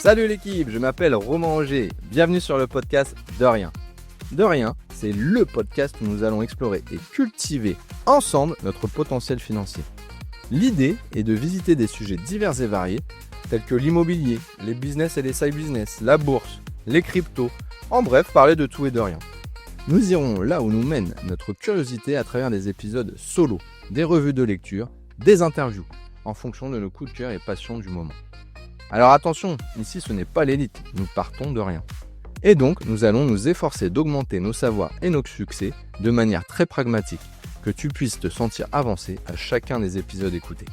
Salut l'équipe, je m'appelle Romain Auger, bienvenue sur le podcast De Rien. De Rien, c'est le podcast où nous allons explorer et cultiver ensemble notre potentiel financier. L'idée est de visiter des sujets divers et variés, tels que l'immobilier, les business et les side business, la bourse, les cryptos, en bref, parler de tout et de rien. Nous irons là où nous mène notre curiosité à travers des épisodes solo, des revues de lecture, des interviews, en fonction de nos coups de cœur et passions du moment. Alors attention, ici ce n'est pas l'élite, nous partons de rien. Et donc nous allons nous efforcer d'augmenter nos savoirs et nos succès de manière très pragmatique, que tu puisses te sentir avancer à chacun des épisodes écoutés.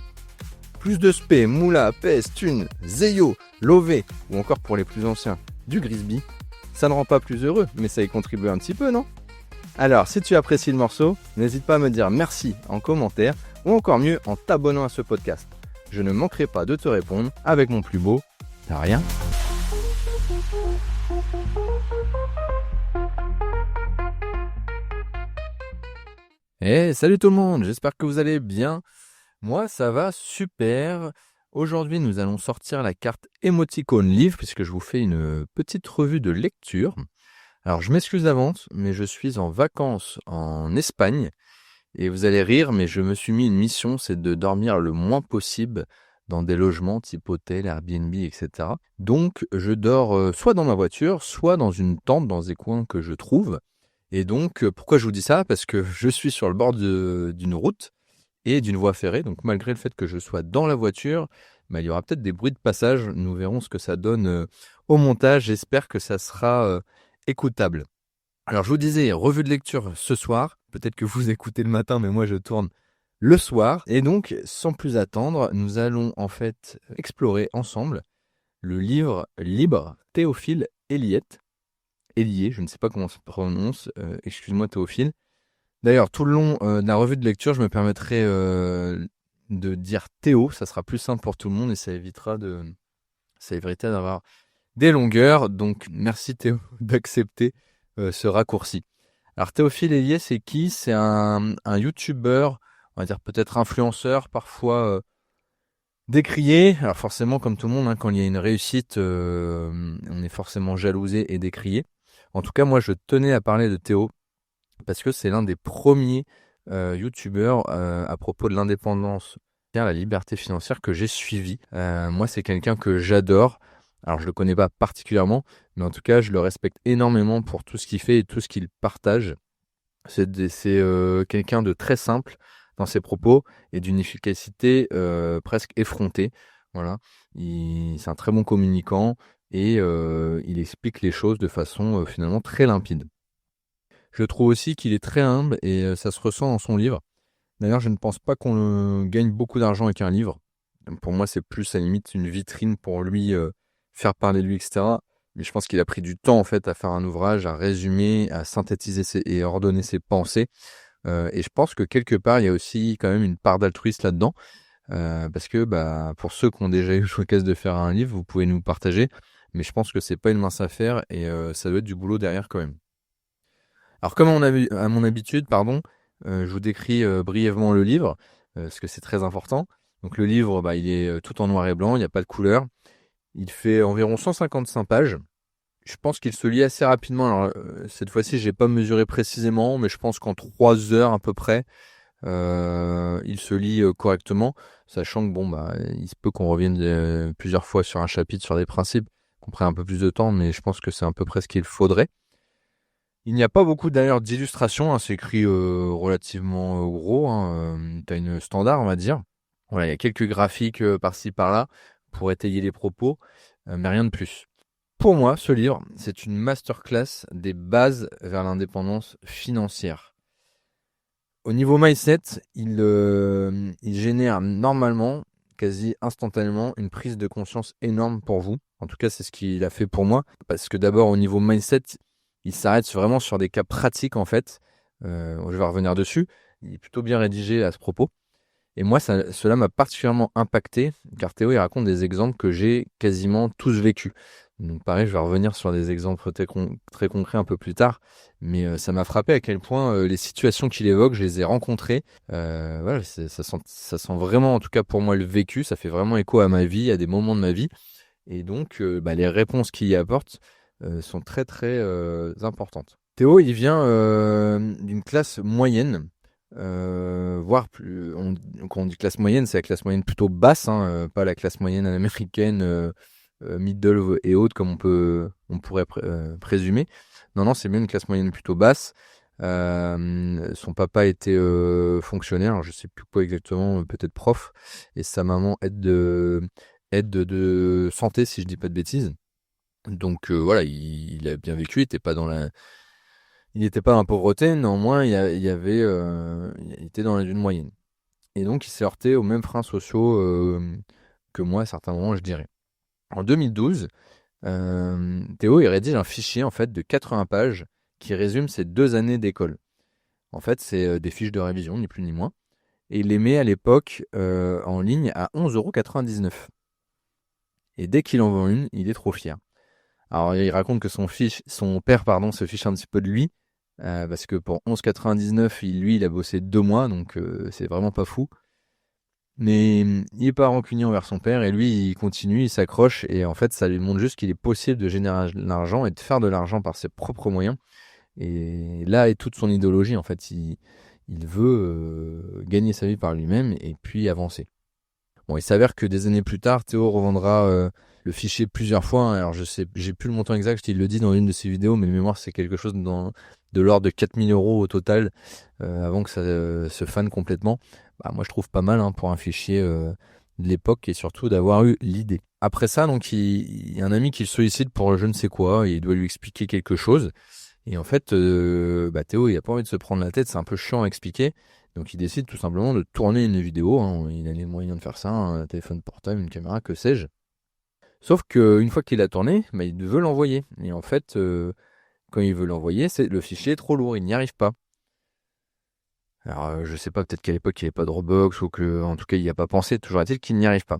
Plus de spé, moula, pes, thune, zeyo, lové, ou encore pour les plus anciens, du Grisby, ça ne rend pas plus heureux, mais ça y contribue un petit peu, non ? Alors si tu apprécies le morceau, n'hésite pas à me dire merci en commentaire, ou encore mieux en t'abonnant à ce podcast. Je ne manquerai pas de te répondre avec mon plus beau de rien. Salut tout le monde, j'espère que vous allez bien. Moi ça va super. Aujourd'hui nous allons sortir la carte émoticône livre puisque je vous fais une petite revue de lecture. Alors je m'excuse d'avance mais je suis en vacances en Espagne. Et vous allez rire, mais je me suis mis une mission, c'est de dormir le moins possible dans des logements type hôtel, Airbnb, etc. Donc, je dors soit dans ma voiture, soit dans une tente, dans des coins que je trouve. Et donc, pourquoi je vous dis ça ? Parce que je suis sur le bord d'une route et d'une voie ferrée. Donc, malgré le fait que je sois dans la voiture, il y aura peut-être des bruits de passage. Nous verrons ce que ça donne au montage. J'espère que ça sera écoutable. Alors je vous disais, revue de lecture ce soir, peut-être que vous écoutez le matin, mais moi je tourne le soir. Et donc, sans plus attendre, nous allons en fait explorer ensemble le livre Libre, Théophile Héliette. Hélier, je ne sais pas comment ça se prononce, excuse-moi Théophile. D'ailleurs, tout le long de la revue de lecture, je me permettrai de dire Théo, ça sera plus simple pour tout le monde et ça évitera d'avoir des longueurs. Donc merci Théo d'accepter ce raccourci. Alors Théophile Hélier, c'est qui ? C'est un youtubeur, on va dire peut-être influenceur, parfois décrié. Alors forcément, comme tout le monde, quand il y a une réussite, on est forcément jalousé et décrié. En tout cas, moi je tenais à parler de Théo, parce que c'est l'un des premiers youtubeurs à propos de l'indépendance, la liberté financière que j'ai suivi. Moi c'est quelqu'un que j'adore. Alors je le connais pas particulièrement, mais en tout cas je le respecte énormément pour tout ce qu'il fait et tout ce qu'il partage. C'est quelqu'un de très simple dans ses propos et d'une efficacité presque effrontée. Voilà, c'est un très bon communicant et il explique les choses de façon finalement très limpide. Je trouve aussi qu'il est très humble et ça se ressent dans son livre. D'ailleurs, je ne pense pas qu'on gagne beaucoup d'argent avec un livre. Pour moi, c'est plus à la limite une vitrine pour lui. Faire parler de lui, etc. Mais je pense qu'il a pris du temps en fait à faire un ouvrage, à résumer, à synthétiser et ordonner ses pensées. Et je pense que quelque part, il y a aussi quand même une part d'altruisme là-dedans. Parce que pour ceux qui ont déjà eu l'occasion de faire un livre, vous pouvez nous partager. Mais je pense que c'est pas une mince affaire et ça doit être du boulot derrière quand même. Alors comme à mon habitude, je vous décris brièvement le livre, parce que c'est très important. Donc le livre, il est tout en noir et blanc, il n'y a pas de couleur. Il fait environ 155 pages. Je pense qu'il se lit assez rapidement. Alors, cette fois-ci, je n'ai pas mesuré précisément, mais je pense qu'en 3 heures à peu près, il se lit correctement, sachant que il se peut qu'on revienne plusieurs fois sur un chapitre, sur des principes, qu'on prenne un peu plus de temps, mais je pense que c'est à peu près ce qu'il faudrait. Il n'y a pas beaucoup d'ailleurs d'illustrations, c'est écrit relativement gros, t'as une standard on va dire. Voilà, il y a quelques graphiques par-ci par-là, pour étayer les propos, mais rien de plus. Pour moi, ce livre, c'est une masterclass des bases vers l'indépendance financière. Au niveau mindset, il génère normalement, quasi instantanément, une prise de conscience énorme pour vous. En tout cas, c'est ce qu'il a fait pour moi. Parce que d'abord, au niveau mindset, il s'arrête vraiment sur des cas pratiques, en fait. Je vais revenir dessus. Il est plutôt bien rédigé à ce propos. Et moi, cela m'a particulièrement impacté, car Théo, il raconte des exemples que j'ai quasiment tous vécus. Donc pareil, je vais revenir sur des exemples très concrets un peu plus tard, mais ça m'a frappé à quel point les situations qu'il évoque, je les ai rencontrées. Voilà, ça sent vraiment, en tout cas pour moi, le vécu, ça fait vraiment écho à ma vie, à des moments de ma vie. Et donc, les réponses qu'il y apporte sont très très importantes. Théo, il vient d'une classe moyenne, voire plus. Quand on dit classe moyenne, c'est la classe moyenne plutôt basse, hein, pas la classe moyenne américaine, middle et haute comme on pourrait présumer. Non, c'est bien une classe moyenne plutôt basse. Son papa était fonctionnaire, alors je sais plus quoi exactement, peut-être prof, et sa maman aide de santé, si je dis pas de bêtises. Donc voilà, il a bien vécu, il n'était pas dans la pauvreté, néanmoins il était dans une moyenne. Et donc il s'est heurté aux mêmes freins sociaux que moi à certains moments, je dirais. En 2012, Théo il rédige un fichier en fait de 80 pages qui résume ses 2 années d'école. En fait, c'est des fiches de révision, ni plus ni moins. Et il les met à l'époque en ligne à 11,99 €. Et dès qu'il en vend une, il est trop fier. Alors, il raconte que son père se fiche un petit peu de lui, parce que pour 11,99 €, il a bossé 2 mois, donc c'est vraiment pas fou. Mais il est pas rancunier envers son père, et lui, il continue, il s'accroche, et en fait, ça lui montre juste qu'il est possible de générer de l'argent et de faire de l'argent par ses propres moyens. Et là est toute son idéologie, en fait. Il veut gagner sa vie par lui-même et puis avancer. Bon, il s'avère que des années plus tard, Théo revendra le fichier plusieurs fois, hein. Alors, je sais, j'ai plus le montant exact, il le dit dans une de ses vidéos, mais de mémoire, c'est quelque chose de l'ordre de 4 000 € au total, avant que ça se fane complètement. Bah, moi, je trouve pas mal, hein, pour un fichier de l'époque, et surtout d'avoir eu l'idée. Après ça, donc, il y a un ami qui le sollicite pour je ne sais quoi, et il doit lui expliquer quelque chose. Et en fait, Théo, il a pas envie de se prendre la tête, c'est un peu chiant à expliquer. Donc il décide tout simplement de tourner une vidéo, hein. Il a les moyens de faire ça, un téléphone portable, une caméra, que sais-je. Sauf qu'une fois qu'il a tourné, il veut l'envoyer. Et en fait, quand il veut l'envoyer, le fichier est trop lourd, il n'y arrive pas. Alors je sais pas, peut-être qu'à l'époque il n'y avait pas de Dropbox, ou que en tout cas il n'y a pas pensé, toujours est-il qu'il n'y arrive pas.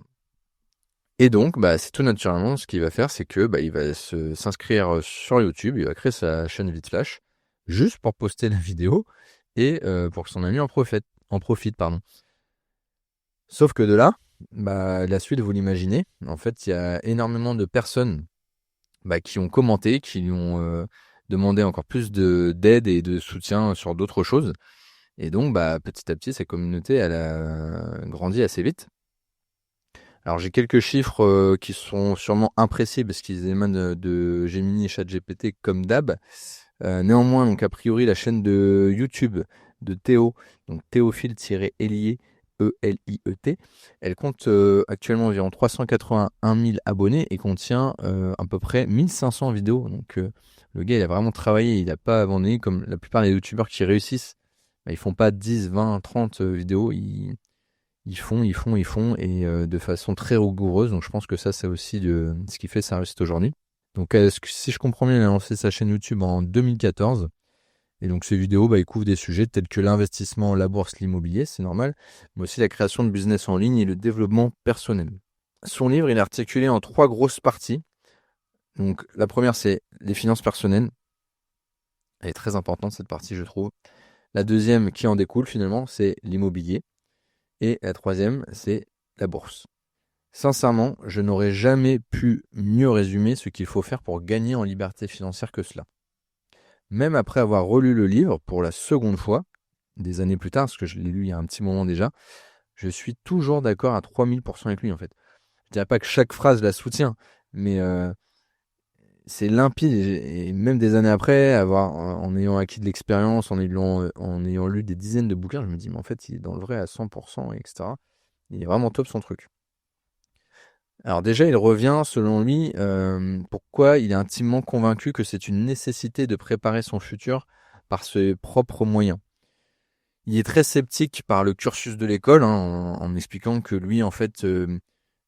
Et donc, c'est tout naturellement ce qu'il va faire, c'est que il va s'inscrire sur YouTube, il va créer sa chaîne VidFlash, juste pour poster la vidéo et pour que son ami en profite, pardon. Sauf que de là, la suite, vous l'imaginez, en fait, il y a énormément de personnes qui ont commenté, qui lui ont demandé encore plus d'aide et de soutien sur d'autres choses. Et donc, petit à petit, sa communauté, elle a grandi assez vite. Alors j'ai quelques chiffres qui sont sûrement imprécis parce qu'ils émanent de Gemini et ChatGPT comme d'hab. Néanmoins, donc a priori, la chaîne de YouTube de Théo, donc Théophile-Hélier, Eliet, elle compte actuellement environ 381 000 abonnés et contient à peu près 1500 vidéos. Donc le gars, il a vraiment travaillé, il n'a pas abandonné comme la plupart des youtubeurs qui réussissent. Ils font pas 10, 20, 30 vidéos, ils font, et de façon très rigoureuse. Donc je pense que ça, c'est aussi ce qui fait sa réussite aujourd'hui. Donc si je comprends bien, il a lancé sa chaîne YouTube en 2014. Et donc ces vidéos, ils couvrent des sujets tels que l'investissement, la bourse, l'immobilier, c'est normal, mais aussi la création de business en ligne et le développement personnel. Son livre, il est articulé en 3 grosses parties. Donc la première, c'est les finances personnelles. Elle est très importante, cette partie, je trouve. La deuxième, qui en découle finalement, c'est l'immobilier. Et la troisième, c'est la bourse. Sincèrement, je n'aurais jamais pu mieux résumer ce qu'il faut faire pour gagner en liberté financière que cela. Même après avoir relu le livre pour la seconde fois, des années plus tard, parce que je l'ai lu il y a un petit moment déjà, je suis toujours d'accord à 3000% avec lui, en fait. Je dirais pas que chaque phrase la soutient, mais c'est limpide, et même des années après, en ayant acquis de l'expérience, en ayant lu des dizaines de bouquins, je me dis, mais en fait, il est dans le vrai à 100%, etc. Il est vraiment top, son truc. Alors déjà, il revient, selon lui, pourquoi il est intimement convaincu que c'est une nécessité de préparer son futur par ses propres moyens. Il est très sceptique par le cursus de l'école, hein, en expliquant que lui, en fait,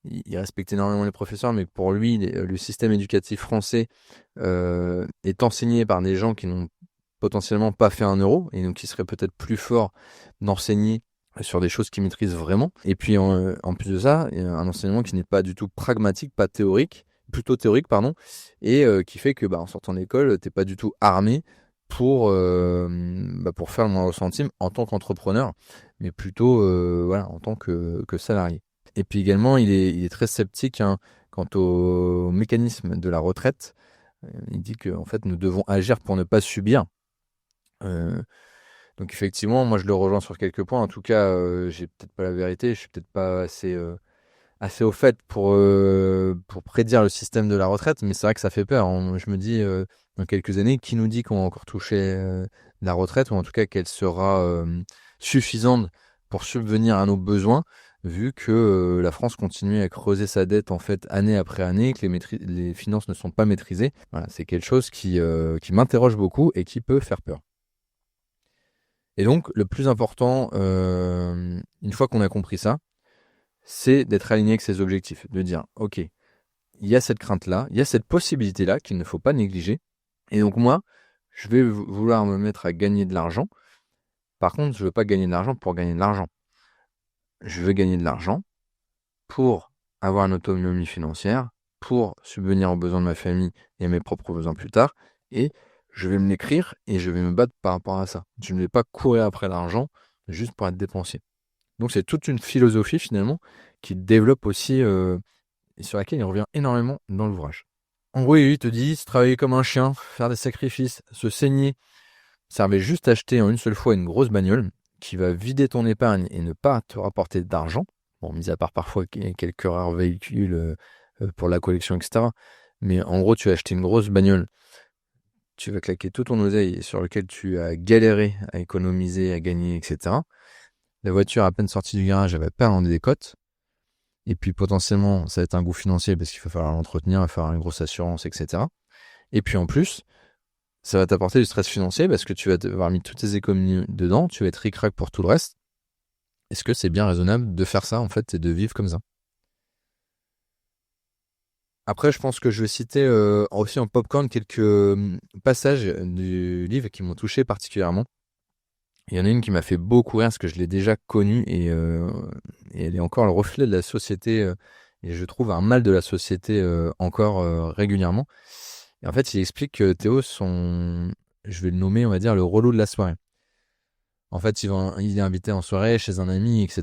il respecte énormément les professeurs, mais pour lui, le système éducatif français est enseigné par des gens qui n'ont potentiellement pas fait 1 euro, et donc qui seraient peut-être plus forts d'enseigner sur des choses qu'ils maîtrisent vraiment. Et puis en plus de ça, il y a un enseignement qui n'est pas du tout pragmatique, pas théorique, plutôt théorique, pardon, et qui fait que en sortant de l'école, t'es pas du tout armé pour faire le moindre centime en tant qu'entrepreneur, mais plutôt en tant que salarié. Et puis également, il est très sceptique, hein, quant au mécanisme de la retraite, il dit qu'en fait, nous devons agir pour ne pas subir. Euh, donc effectivement, moi je le rejoins sur quelques points. En tout cas, j'ai peut-être pas la vérité, je suis peut-être pas assez au fait pour prédire le système de la retraite, mais c'est vrai que ça fait peur. Je me dis, dans quelques années, qui nous dit qu'on va encore toucher la retraite, ou en tout cas qu'elle sera suffisante pour subvenir à nos besoins, vu que la France continue à creuser sa dette en fait année après année, que les finances ne sont pas maîtrisées. Voilà, c'est quelque chose qui m'interroge beaucoup et qui peut faire peur. Et donc, le plus important, une fois qu'on a compris ça, c'est d'être aligné avec ses objectifs, de dire, ok, il y a cette crainte-là, il y a cette possibilité-là qu'il ne faut pas négliger. Et donc moi, je vais vouloir me mettre à gagner de l'argent. Par contre, je ne veux pas gagner de l'argent pour gagner de l'argent. Je veux gagner de l'argent pour avoir une autonomie financière, pour subvenir aux besoins de ma famille et à mes propres besoins plus tard. Et je vais me l'écrire et je vais me battre par rapport à ça. Je ne vais pas courir après l'argent juste pour être dépensier. Donc c'est toute une philosophie finalement qui développe aussi et sur laquelle il revient énormément dans l'ouvrage. En gros, il te dit se travailler comme un chien, faire des sacrifices, se saigner, servait juste à acheter en une seule fois une grosse bagnole qui va vider ton épargne et ne pas te rapporter d'argent. Bon, mis à part parfois quelques rares véhicules pour la collection, etc. Mais en gros, tu as acheté une grosse bagnole, tu vas claquer tout ton oseille sur lequel tu as galéré à économiser, à gagner, etc. La voiture, à peine sortie du garage, elle va perdre des cotes. Et puis potentiellement, ça va être un coût financier parce qu'il va falloir l'entretenir, il va falloir une grosse assurance, etc. Et puis en plus, ça va t'apporter du stress financier parce que tu vas avoir mis toutes tes économies dedans, tu vas être ric-rac pour tout le reste. Est-ce que c'est bien raisonnable de faire ça en fait et de vivre comme ça? Après, je pense que je vais citer aussi en popcorn quelques passages du livre qui m'ont touché particulièrement. Il y en a une qui m'a fait beaucoup rire parce que je l'ai déjà connue et elle est encore le reflet de la société et je trouve un mal de la société encore régulièrement. Et en fait, il explique que Théo, je vais le nommer, on va dire, le relou de la soirée. En fait, il est invité en soirée chez un ami, etc.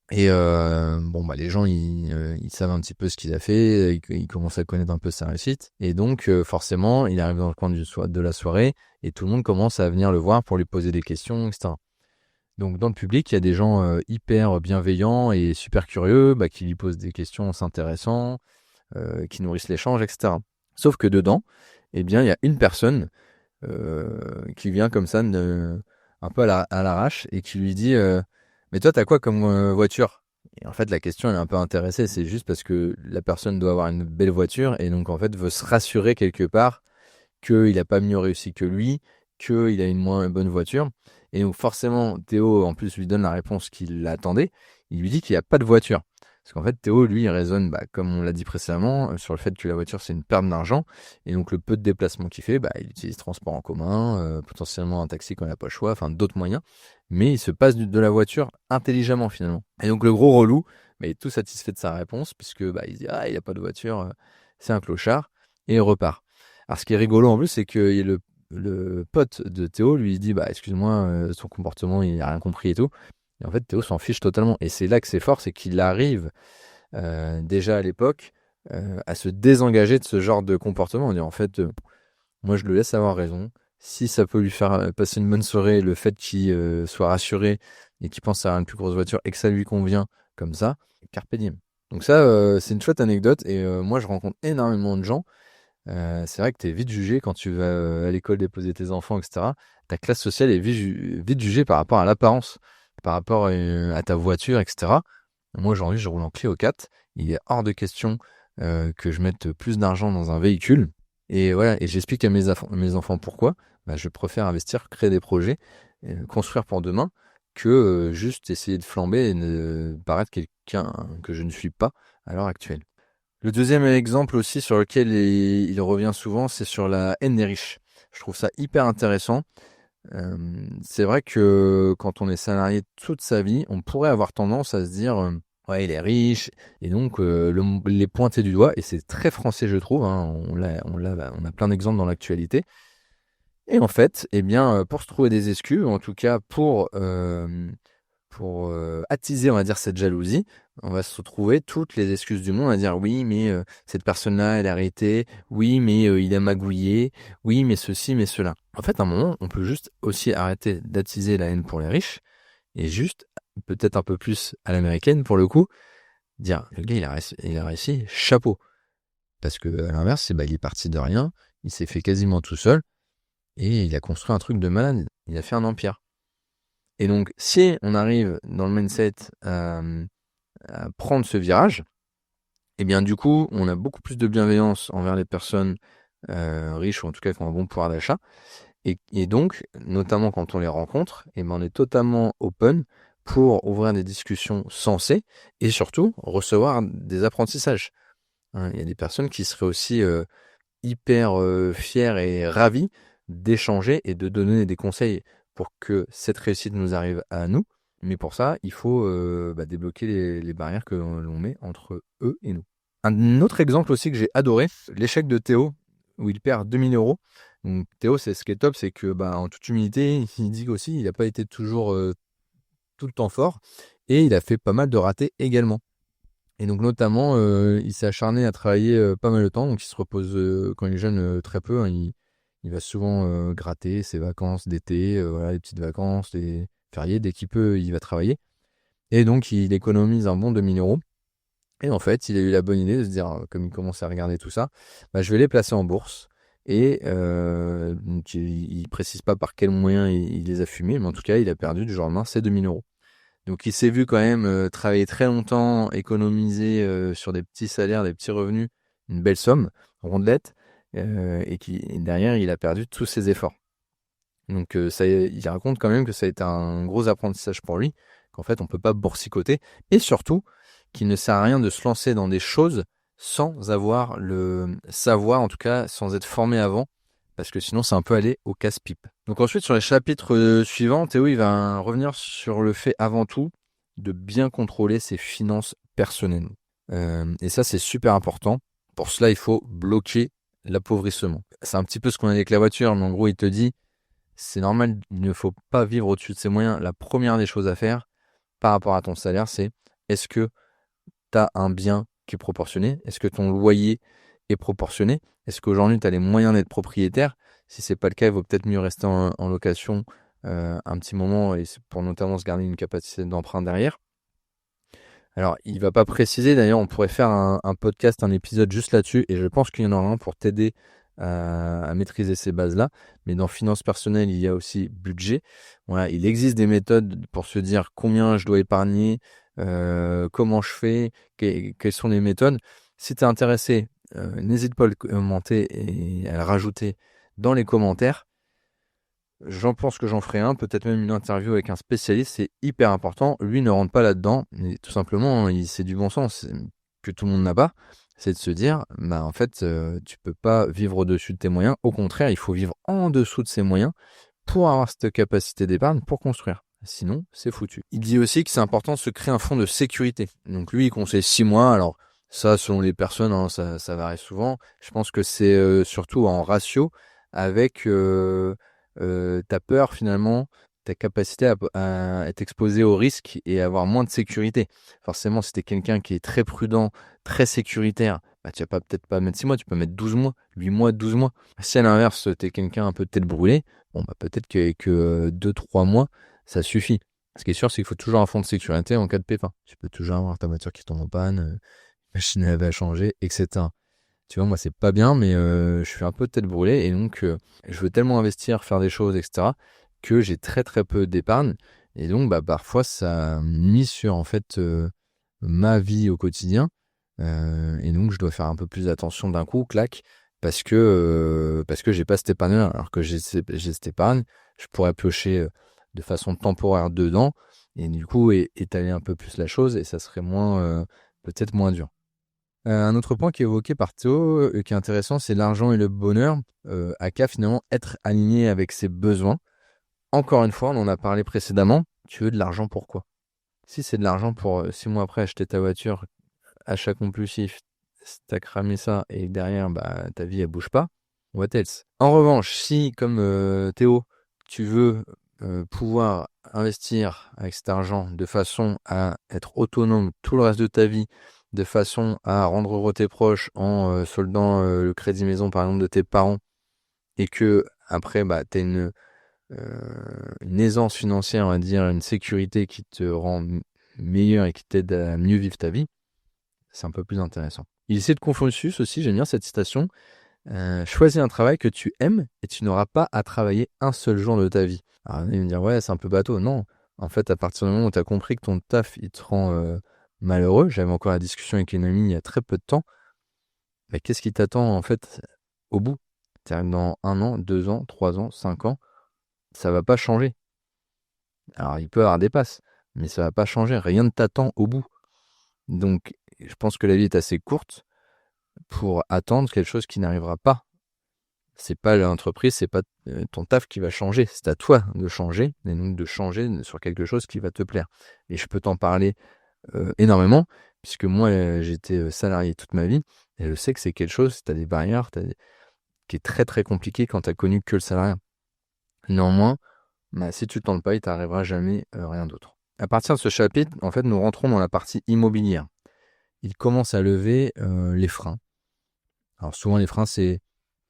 Et bon, bah, les gens, ils savent un petit peu ce qu'il a fait, ils commencent à connaître un peu sa réussite. Et donc, forcément, il arrive dans le coin de la soirée et tout le monde commence à venir le voir pour lui poser des questions, etc. Donc, dans le public, il y a des gens hyper bienveillants et super curieux, bah, qui lui posent des questions s'intéressant, qui nourrissent l'échange, etc. Sauf que dedans, eh bien, il y a une personne qui vient comme ça, un peu à l'arrache, et qui lui dit mais toi, t'as quoi comme voiture? Et en fait, la question, elle est un peu intéressée. C'est juste parce que la personne doit avoir une belle voiture et donc, en fait, veut se rassurer quelque part qu'il n'a pas mieux réussi que lui, qu'il a une moins bonne voiture. Et donc, forcément, Théo, en plus, lui donne la réponse qu'il attendait. Il lui dit qu'il n'y a pas de voiture. Parce qu'en fait, Théo, lui, il raisonne, bah, comme on l'a dit précédemment, sur le fait que la voiture, c'est une perte d'argent. Et donc, le peu de déplacement qu'il fait, bah, il utilise transport en commun, potentiellement un taxi quand il n'a pas le choix, enfin, d'autres moyens. Mais il se passe de la voiture intelligemment, finalement. Et donc, le gros relou, bah, il est tout satisfait de sa réponse, puisque bah, il se dit, ah, il n'y a pas de voiture, c'est un clochard, et il repart. Alors, ce qui est rigolo en plus, c'est que le pote de Théo lui dit, bah, excuse-moi, son comportement, il n'a rien compris et tout. Et en fait, Théo s'en fiche totalement. Et c'est là que c'est fort, c'est qu'il arrive déjà à l'époque à se désengager de ce genre de comportement. On dit, en fait, moi, je le laisse avoir raison. Si ça peut lui faire passer une bonne soirée, le fait qu'il soit rassuré et qu'il pense à une plus grosse voiture et que ça lui convient comme ça, carpe diem. Donc ça, c'est une chouette anecdote. Et moi, je rencontre énormément de gens. C'est vrai que tu es vite jugé quand tu vas à l'école déposer tes enfants, etc. Ta classe sociale est vite jugée par rapport à l'apparence, par rapport à ta voiture, etc. Moi, aujourd'hui, je roule en Clio 4. Il est hors de question que je mette plus d'argent dans un véhicule. Et voilà, et j'explique à mes enfants pourquoi. Bah, je préfère investir, créer des projets, construire pour demain, que juste essayer de flamber et ne paraître quelqu'un que je ne suis pas à l'heure actuelle. Le deuxième exemple aussi sur lequel il revient souvent, c'est sur la haine des riches. Je trouve ça hyper intéressant. C'est vrai que quand on est salarié toute sa vie, on pourrait avoir tendance à se dire ouais, il est riche, et donc les pointer du doigt, et c'est très français, je trouve, hein. On a plein d'exemples dans l'actualité. Et en fait, eh bien, pour se trouver des excuses, ou en tout cas attiser, on va dire, cette jalousie, on va se retrouver toutes les excuses du monde à dire oui, mais cette personne-là, elle a arrêté, oui, mais il a magouillé, oui, mais ceci, mais cela. En fait, à un moment, on peut juste aussi arrêter d'attiser la haine pour les riches et juste, peut-être un peu plus à l'américaine pour le coup, dire le gars, il a réussi, chapeau. Parce que à l'inverse, il est parti de rien, il s'est fait quasiment tout seul et il a construit un truc de malade. Il a fait un empire. Et donc, si on arrive dans le mindset à prendre ce virage, eh bien du coup, on a beaucoup plus de bienveillance envers les personnes riches ou en tout cas qui ont un bon pouvoir d'achat. Et donc, notamment quand on les rencontre, eh ben, on est totalement open pour ouvrir des discussions sensées et surtout recevoir des apprentissages. Hein, il y a des personnes qui seraient aussi hyper fières et ravies d'échanger et de donner des conseils pour que cette réussite nous arrive à nous. Mais pour ça, il faut débloquer les barrières que l'on met entre eux et nous. Un autre exemple aussi que j'ai adoré, l'échec de Théo, où il perd 2000 euros. Donc Théo, c'est ce qui est top, c'est que en toute humilité, il dit aussi il n'a pas été toujours tout le temps fort et il a fait pas mal de ratés également. Et donc notamment, il s'est acharné à travailler pas mal de temps, donc il se repose quand il est jeune très peu. Hein, il va souvent gratter ses vacances d'été, voilà, les petites vacances, les fériés, dès qu'il peut, il va travailler. Et donc il économise un bon 2000 euros. Et en fait, il a eu la bonne idée de se dire, comme il commence à regarder tout ça, je vais les placer en bourse. Et donc, il précise pas par quel moyen il les a fumés, mais en tout cas, il a perdu du jour au lendemain ses 2000 euros. Donc, il s'est vu quand même travailler très longtemps, économiser sur des petits salaires, des petits revenus, une belle somme, rondelette, et derrière, il a perdu tous ses efforts. Donc, il raconte quand même que ça a été un gros apprentissage pour lui, qu'en fait, on peut pas boursicoter, et surtout, qu'il ne sert à rien de se lancer dans des choses sans avoir le savoir, en tout cas, sans être formé avant, parce que sinon, c'est un peu aller au casse-pipe. Donc ensuite, sur les chapitres suivants, Théo, il va revenir sur le fait avant tout de bien contrôler ses finances personnelles. Et ça, c'est super important. Pour cela, il faut bloquer l'appauvrissement. C'est un petit peu ce qu'on a avec la voiture, mais en gros, il te dit, c'est normal, il ne faut pas vivre au-dessus de ses moyens. La première des choses à faire par rapport à ton salaire, c'est est-ce que tu as un bien qui est proportionné? Est-ce que ton loyer est proportionné? Est-ce qu'aujourd'hui, tu as les moyens d'être propriétaire? Si c'est pas le cas, il vaut peut-être mieux rester en location un petit moment et pour notamment se garder une capacité d'emprunt derrière. Alors, il va pas préciser, d'ailleurs, on pourrait faire un podcast, un épisode juste là-dessus, et je pense qu'il y en aura un pour t'aider à maîtriser ces bases-là. Mais dans finances personnelles, il y a aussi budget. Voilà, il existe des méthodes pour se dire combien je dois épargner, comment je fais, quelles sont les méthodes. Si tu es intéressé, n'hésite pas à le commenter et à le rajouter dans les commentaires. J'en pense que j'en ferai un, peut-être même une interview avec un spécialiste, c'est hyper important. Lui ne rentre pas là-dedans, mais tout simplement, c'est du bon sens que tout le monde n'a pas. C'est de se dire, en fait, tu peux pas vivre au-dessus de tes moyens. Au contraire, il faut vivre en dessous de ses moyens pour avoir cette capacité d'épargne pour construire. Sinon, c'est foutu. Il dit aussi que c'est important de se créer un fonds de sécurité. Donc lui, il conseille 6 mois. Alors ça, selon les personnes, hein, ça varie souvent. Je pense que c'est surtout en ratio avec ta peur finalement, ta capacité à être exposé au risque et avoir moins de sécurité. Forcément, si tu es quelqu'un qui est très prudent, très sécuritaire, tu vas peut-être pas mettre 6 mois, tu peux mettre 12 mois, 8 mois, 12 mois. Si à l'inverse, tu es quelqu'un un peu tête brûlée, peut-être que 2-3 mois, ça suffit. Ce qui est sûr, c'est qu'il faut toujours un fonds de sécurité en cas de pépin. Tu peux toujours avoir ta voiture qui tombe en panne, machine à laver à changer, etc. Tu vois, moi, c'est pas bien, mais je suis un peu tête brûlée et donc je veux tellement investir, faire des choses, etc., que j'ai très très peu d'épargne. Et donc, parfois, ça mise sur en fait ma vie au quotidien. Et donc, je dois faire un peu plus attention d'un coup, clac, parce que j'ai pas cette épargne. Alors que j'ai cette épargne, je pourrais piocher de façon temporaire dedans et du coup étaler un peu plus la chose et ça serait peut-être moins dur. Un autre point qui est évoqué par Théo, qui est intéressant, c'est l'argent et le bonheur, aka finalement être aligné avec ses besoins. Encore une fois, on en a parlé précédemment, tu veux de l'argent pour quoi? Si c'est de l'argent pour 6 mois après acheter ta voiture, achat compulsif, t'as cramé ça et derrière ta vie elle bouge pas, what else? En revanche, si comme Théo, tu veux pouvoir investir avec cet argent de façon à être autonome tout le reste de ta vie, de façon à rendre heureux tes proches en soldant le crédit maison par exemple de tes parents, et que après tu as une aisance financière, on va dire, une sécurité qui te rend meilleur et qui t'aide à mieux vivre ta vie, c'est un peu plus intéressant. Il essaie de Confucius aussi, j'aime bien cette citation. Choisis un travail que tu aimes et tu n'auras pas à travailler un seul jour de ta vie. Alors, il va me dire, ouais, c'est un peu bateau. Non, en fait, à partir du moment où tu as compris que ton taf, il te rend malheureux, j'avais encore la discussion avec une amie il y a très peu de temps, mais qu'est-ce qui t'attend en fait au bout? C'est-à-dire que dans 1 an, 2 ans, 3 ans, 5 ans, ça va pas changer. Alors, il peut y avoir des passes, mais ça va pas changer. Rien ne t'attend au bout. Donc, je pense que la vie est assez courte pour attendre quelque chose qui n'arrivera pas. C'est pas l'entreprise, c'est pas ton taf qui va changer. C'est à toi de changer, et donc de changer sur quelque chose qui va te plaire. Et je peux t'en parler énormément, puisque moi, j'étais salarié toute ma vie, et je sais que c'est quelque chose, tu as des barrières, qui est très très compliqué quand tu as connu que le salariat. Néanmoins, si tu ne tentes pas, il t'arrivera jamais rien d'autre. À partir de ce chapitre, en fait, nous rentrons dans la partie immobilière. Il commence à lever les freins. Alors souvent, les freins, c'est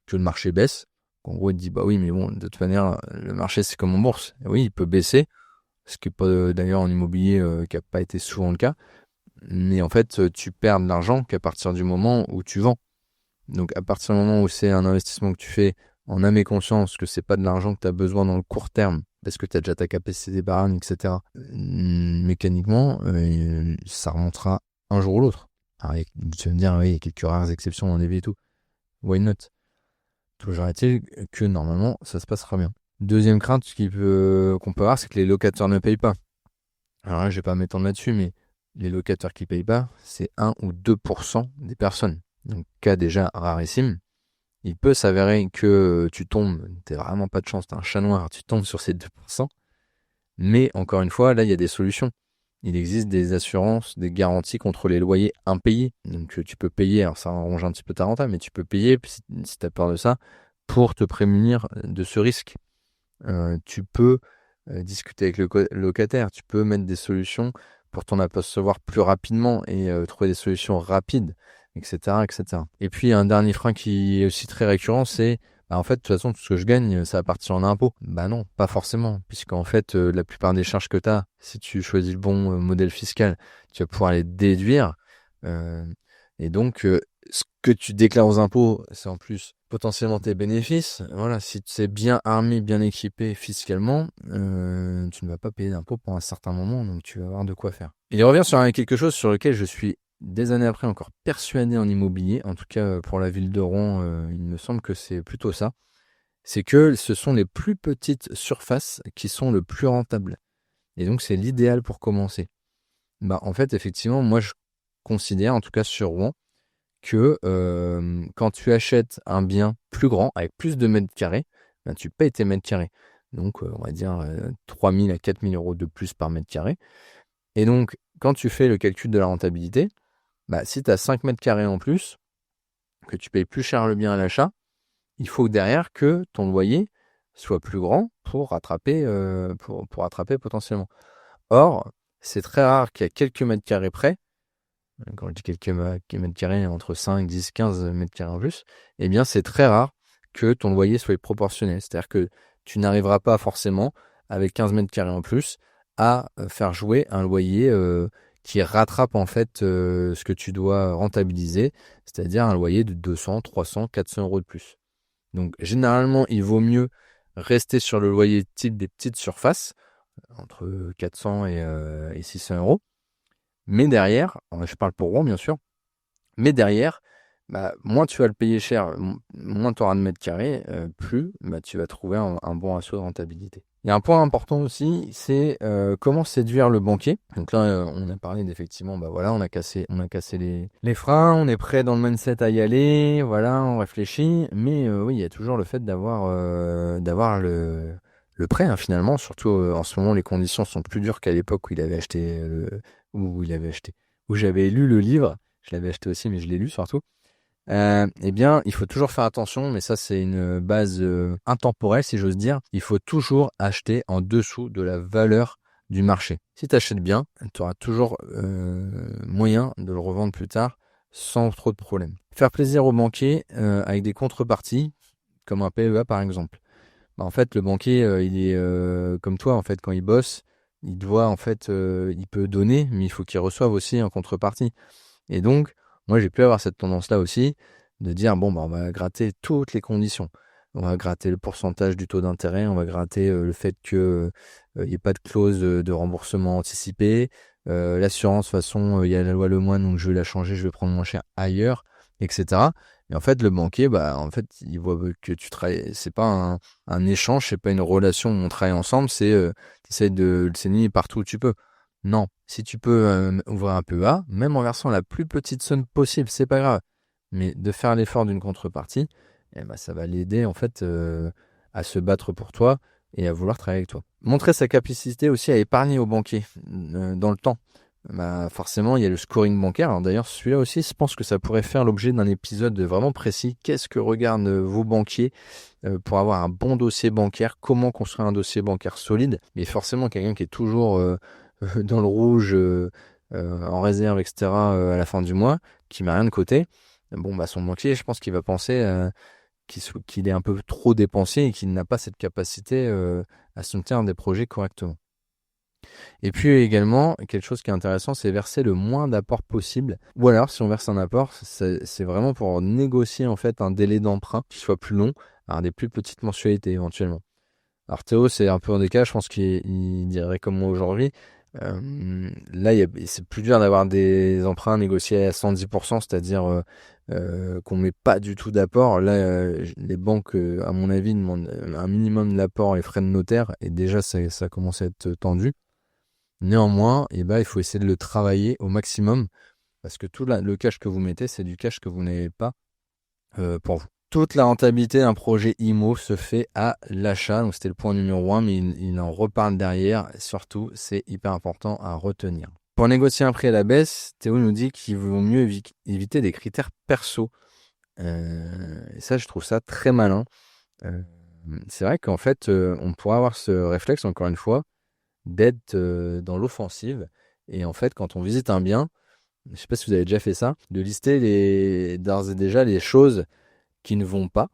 que le marché baisse. En gros, il te dit, bah oui, mais bon, de toute manière, le marché, c'est comme en bourse. Et oui, il peut baisser, ce qui n'est pas d'ailleurs en immobilier qui n'a pas été souvent le cas. Mais en fait, tu perds de l'argent qu'à partir du moment où tu vends. Donc, à partir du moment où c'est un investissement que tu fais en âme et conscience, que c'est pas de l'argent que tu as besoin dans le court terme, parce que tu as déjà ta capacité d'épargne, etc., mécaniquement, ça remontera un jour ou l'autre. Alors, tu vas me dire, oui, il y a quelques rares exceptions dans des vies et tout. Why not? Toujours est-il que normalement, ça se passera bien. Deuxième crainte qu'on peut avoir, c'est que les locataires ne payent pas. Alors là, je vais pas m'étendre là-dessus, mais les locataires qui payent pas, c'est 1 ou 2% des personnes. Donc, cas déjà rarissime. Il peut s'avérer que tu tombes, t'as vraiment pas de chance, t'es un chat noir, tu tombes sur ces 2%. Mais encore une fois, là, il y a des solutions. Il existe des assurances, des garanties contre les loyers impayés. Donc tu peux payer, alors ça ronge un petit peu ta renta, mais tu peux payer, si tu as peur de ça, pour te prémunir de ce risque. Tu peux discuter avec le locataire, tu peux mettre des solutions pour t'en apercevoir plus rapidement et trouver des solutions rapides, etc., etc. Et puis un dernier frein qui est aussi très récurrent, c'est en fait, de toute façon, tout ce que je gagne, ça va partir en impôts. Bah non, pas forcément, puisqu'en fait, la plupart des charges que tu as, si tu choisis le bon modèle fiscal, tu vas pouvoir les déduire. Et donc, ce que tu déclares aux impôts, c'est en plus potentiellement tes bénéfices. Voilà, si tu es bien armé, bien équipé fiscalement, tu ne vas pas payer d'impôts pour un certain moment, donc tu vas avoir de quoi faire. Il revient sur quelque chose sur lequel je suis des années après encore persuadé en immobilier, en tout cas pour la ville de Rouen, il me semble que c'est plutôt ça, c'est que ce sont les plus petites surfaces qui sont le plus rentables. Et donc c'est l'idéal pour commencer. En fait, effectivement, moi je considère, en tout cas sur Rouen, que quand tu achètes un bien plus grand, avec plus de mètres carrés, tu payes tes mètres carrés. Donc on va dire 3 000 à 4 000 euros de plus par mètre carré. Et donc, quand tu fais le calcul de la rentabilité, si tu as 5 mètres carrés en plus, que tu payes plus cher le bien à l'achat, il faut derrière que ton loyer soit plus grand pour rattraper, pour rattraper potentiellement. Or, c'est très rare qu'il y ait quelques mètres carrés près, quand je dis quelques mètres carrés, entre 5, 10, 15 mètres carrés en plus, eh bien c'est très rare que ton loyer soit proportionnel. C'est-à-dire que tu n'arriveras pas forcément, avec 15 mètres carrés en plus, à faire jouer un loyer qui rattrape en fait ce que tu dois rentabiliser, c'est-à-dire un loyer de 200, 300, 400 euros de plus. Donc généralement, il vaut mieux rester sur le loyer type des petites surfaces, entre 400 et 600 euros. Mais derrière, je parle pour Rouen bien sûr, mais derrière, moins tu vas le payer cher, moins tu auras de mètres carrés, plus tu vas trouver un bon ratio de rentabilité. Il y a un point important aussi, c'est comment séduire le banquier. Donc là, on a parlé d'effectivement, on a cassé les freins, on est prêt dans le mindset à y aller, voilà, on réfléchit, mais oui, il y a toujours le fait d'avoir le prêt, hein, finalement, surtout en ce moment, les conditions sont plus dures qu'à l'époque où il avait acheté, où j'avais lu le livre. Je l'avais acheté aussi, mais je l'ai lu surtout. Eh bien, il faut toujours faire attention, mais ça, c'est une base intemporelle, si j'ose dire. Il faut toujours acheter en dessous de la valeur du marché. Si tu achètes bien, tu auras toujours moyen de le revendre plus tard sans trop de problèmes. Faire plaisir au banquier avec des contreparties, comme un PEA par exemple. En fait, le banquier, il est comme toi, en fait, quand il bosse, il doit, en fait, il peut donner, mais il faut qu'il reçoive aussi en contrepartie. Et donc, moi, j'ai pu avoir cette tendance-là aussi, de dire, bon, bah, on va gratter toutes les conditions. On va gratter le pourcentage du taux d'intérêt, on va gratter le fait que il n'y ait pas de clause de remboursement anticipé. L'assurance, de toute façon, il y a la loi Lemoine, donc je vais la changer, je vais prendre moins cher ailleurs, etc. Et en fait, le banquier, bah, en fait, il voit que tu travailles. C'est pas un échange, c'est pas une relation où on travaille ensemble, c'est t'essayes de le saigner partout où tu peux. Non, si tu peux ouvrir un PEA, même en versant la plus petite somme possible, c'est pas grave. Mais de faire l'effort d'une contrepartie, eh ben, ça va l'aider en fait à se battre pour toi et à vouloir travailler avec toi. Montrer sa capacité aussi à épargner au banquier dans le temps. Bah, forcément, il y a le scoring bancaire. Alors d'ailleurs, celui-là aussi, je pense que ça pourrait faire l'objet d'un épisode vraiment précis. Qu'est-ce que regardent vos banquiers pour avoir un bon dossier bancaire? Comment construire un dossier bancaire solide? Mais forcément, quelqu'un qui est toujours dans le rouge, en réserve, etc., à la fin du mois, qui met rien de côté, bon, bah, son banquier, je pense qu'il va penser qu'il est un peu trop dépensier et qu'il n'a pas cette capacité à soutenir des projets correctement. Et puis également, quelque chose qui est intéressant, c'est verser le moins d'apport possible. Ou alors, si on verse un apport, c'est vraiment pour négocier en fait un délai d'emprunt qui soit plus long, alors des plus petites mensualités éventuellement. Alors Théo, c'est un peu en décalage, je pense qu'il dirait comme moi aujourd'hui. Là, c'est plus dur d'avoir des emprunts négociés à 110%, c'est-à-dire qu'on met pas du tout d'apport. Là, les banques, à mon avis, demandent un minimum d'apport et frais de notaire, et déjà, ça commence à être tendu. Néanmoins, ben, il faut essayer de le travailler au maximum, parce que tout le cash que vous mettez, c'est du cash que vous n'avez pas pour vous. Toute la rentabilité d'un projet IMO se fait à l'achat, donc c'était le point numéro 1, mais il en reparle derrière. Surtout, c'est hyper important à retenir. Pour négocier un prix à la baisse, Théo nous dit qu'il vaut mieux éviter des critères perso. Et ça, je trouve ça très malin. C'est vrai qu'en fait, on pourrait avoir ce réflexe, encore une fois, d'être dans l'offensive. Et en fait, quand on visite un bien, je ne sais pas si vous avez déjà fait ça, de lister d'ores et déjà les choses qui ne vont pas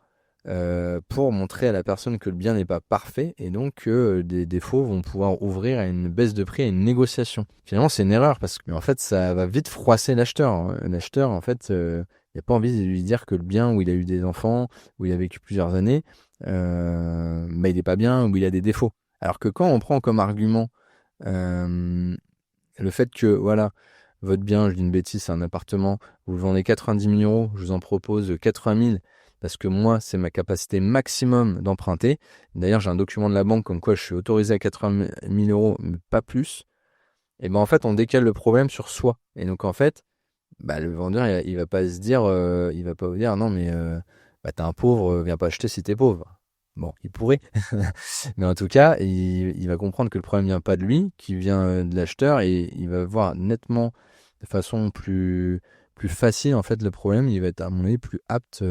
pour montrer à la personne que le bien n'est pas parfait et donc que des défauts vont pouvoir ouvrir à une baisse de prix, à une négociation. Finalement, c'est une erreur parce que en fait, ça va vite froisser l'acheteur. L'acheteur, en fait, il n'a pas envie de lui dire que le bien où il a eu des enfants, où il a vécu plusieurs années, bah, il n'est pas bien, où il a des défauts. Alors que quand on prend comme argument le fait que, voilà, votre bien, je dis une bêtise, c'est un appartement, vous le vendez 90 000 euros, je vous en propose 80 000 parce que moi, c'est ma capacité maximum d'emprunter. D'ailleurs, j'ai un document de la banque comme quoi je suis autorisé à 80 000 euros, mais pas plus. Et ben en fait, on décale le problème sur soi. Et donc, en fait, bah, le vendeur, il va pas se dire, il va pas vous dire, non, mais bah, t'es un pauvre, viens pas acheter si t'es pauvre. Bon, il pourrait. Mais en tout cas, il va comprendre que le problème vient pas de lui, qu'il vient de l'acheteur, et il va voir nettement de façon plus facile en fait le problème. Il va être à mon avis plus apte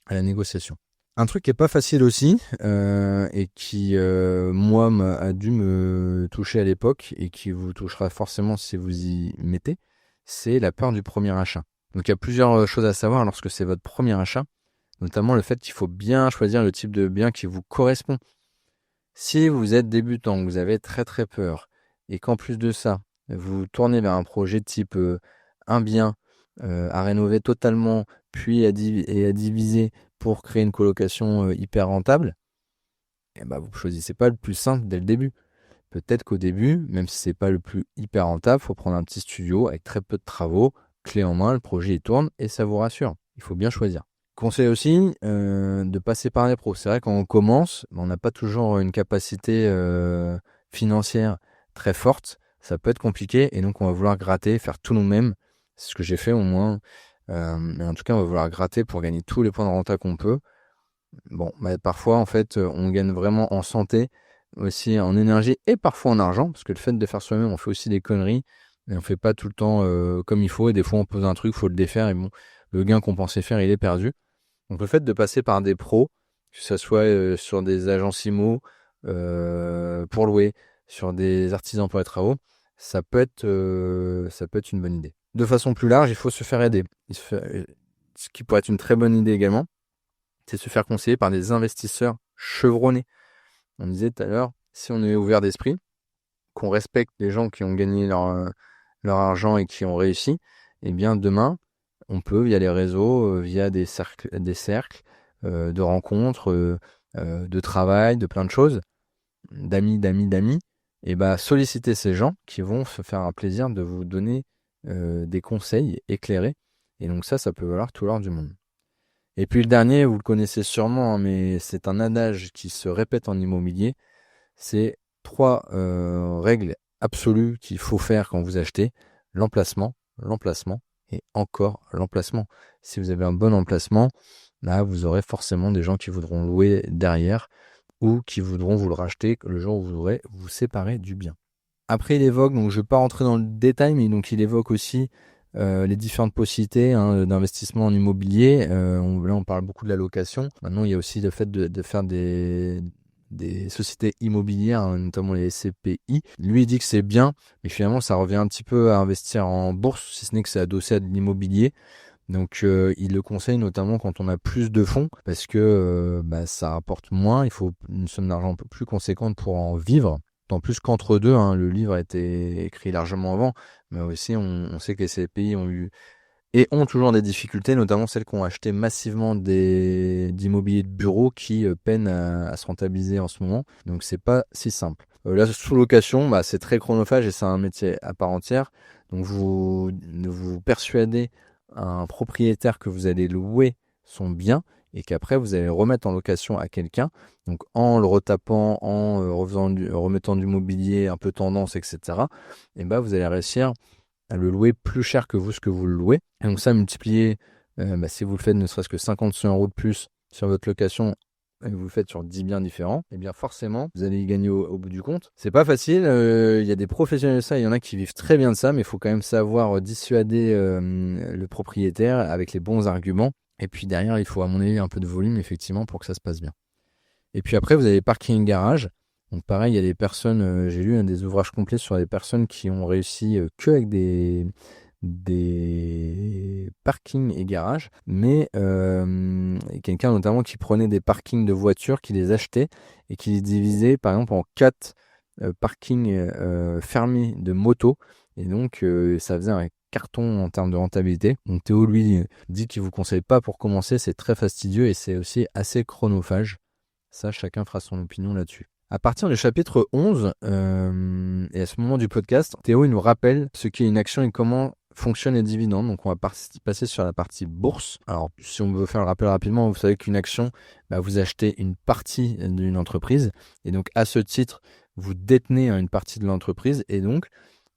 à la négociation. Un truc qui est pas facile aussi et qui moi a dû me toucher à l'époque et qui vous touchera forcément si vous y mettez, c'est la peur du premier achat. Donc il y a plusieurs choses à savoir lorsque c'est votre premier achat, notamment le fait qu'il faut bien choisir le type de bien qui vous correspond. Si vous êtes débutant, vous avez très très peur, et qu'en plus de ça, vous tournez vers un projet de type un bien à rénover totalement, puis à diviser pour créer une colocation hyper rentable, et ben vous choisissez pas le plus simple dès le début. Peut-être qu'au début, même si c'est pas le plus hyper rentable, faut prendre un petit studio avec très peu de travaux, clé en main, le projet il tourne et ça vous rassure. Il faut bien choisir. Conseil aussi de passer par les pros. C'est vrai quand on commence, on n'a pas toujours une capacité financière très forte. Ça peut être compliqué et donc on va vouloir gratter, faire tout nous-mêmes. C'est ce que j'ai fait au moins. Mais en tout cas, on va vouloir gratter pour gagner tous les points de renta qu'on peut. Bon, bah, parfois en fait, on gagne vraiment en santé, aussi en énergie et parfois en argent, parce que le fait de faire soi-même, on fait aussi des conneries et on fait pas tout le temps comme il faut. Et des fois, on pose un truc, faut le défaire et bon. le gain qu'on pensait faire, il est perdu. Donc le fait de passer par des pros, que ce soit sur des agences IMO pour louer, sur des artisans pour les travaux, ça peut être une bonne idée. De façon plus large, il faut se faire aider. Ce qui pourrait être une très bonne idée également, c'est se faire conseiller par des investisseurs chevronnés. On disait tout à l'heure, si on est ouvert d'esprit, qu'on respecte les gens qui ont gagné leur argent et qui ont réussi, eh bien demain, on peut, via les réseaux, via des cercles de rencontres, de travail, de plein de choses, d'amis, et bah solliciter ces gens qui vont se faire un plaisir de vous donner des conseils éclairés. Et donc ça peut valoir tout l'or du monde. Et puis le dernier, vous le connaissez sûrement, hein, mais c'est un adage qui se répète en immobilier. C'est 3 règles absolues qu'il faut faire quand vous achetez. L'emplacement et encore l'emplacement. Si vous avez un bon emplacement, là, vous aurez forcément des gens qui voudront louer derrière ou qui voudront vous le racheter le jour où vous aurez vous séparer du bien. Après, il évoque, donc je ne vais pas rentrer dans le détail, mais donc il évoque aussi les différentes possibilités d'investissement en immobilier. Là, on parle beaucoup de la location. Maintenant, il y a aussi le fait de faire des sociétés immobilières, notamment les SCPI. Lui, il dit que c'est bien, mais finalement, ça revient un petit peu à investir en bourse, si ce n'est que c'est adossé à de l'immobilier. Donc, il le conseille notamment quand on a plus de fonds, parce que ça rapporte moins, il faut une somme d'argent un peu plus conséquente pour en vivre. En plus qu'entre deux, le livre a été écrit largement avant, mais aussi on sait que les SCPI ont eu et ont toujours des difficultés, notamment celles qui ont acheté massivement d'immobilier de bureau qui peinent à se rentabiliser en ce moment. Donc c'est pas si simple. La sous-location, c'est très chronophage et c'est un métier à part entière. Donc vous persuadez un propriétaire que vous allez louer son bien et qu'après vous allez remettre en location à quelqu'un. Donc en le retapant, en remettant du mobilier un peu tendance, etc. Et vous allez réussir à le louer plus cher que vous ce que vous le louez. Et donc ça, multiplié, si vous le faites ne serait-ce que 50-100 euros de plus sur votre location, et vous le faites sur 10 biens différents, et bien forcément, vous allez y gagner au bout du compte. C'est pas facile, il y a des professionnels de ça, il y en a qui vivent très bien de ça, mais il faut quand même savoir dissuader le propriétaire avec les bons arguments. Et puis derrière, il faut à mon avis un peu de volume, effectivement, pour que ça se passe bien. Et puis après, vous avez parking garage. Donc pareil, il y a des personnes, j'ai lu des ouvrages complets sur des personnes qui ont réussi que avec des parkings et garages, mais quelqu'un notamment qui prenait des parkings de voitures, qui les achetait et qui les divisait par exemple en 4 parkings fermés de motos. Et donc ça faisait un carton en termes de rentabilité. Donc Théo, lui, dit qu'il ne vous conseille pas pour commencer, c'est très fastidieux et c'est aussi assez chronophage. Ça, chacun fera son opinion là-dessus. À partir du chapitre 11, et à ce moment du podcast, Théo il nous rappelle ce qu'est une action et comment fonctionnent les dividendes. Donc on va passer sur la partie bourse. Alors si on veut faire le rappel rapidement, vous savez qu'une action, vous achetez une partie d'une entreprise. Et donc à ce titre, vous détenez une partie de l'entreprise. Et donc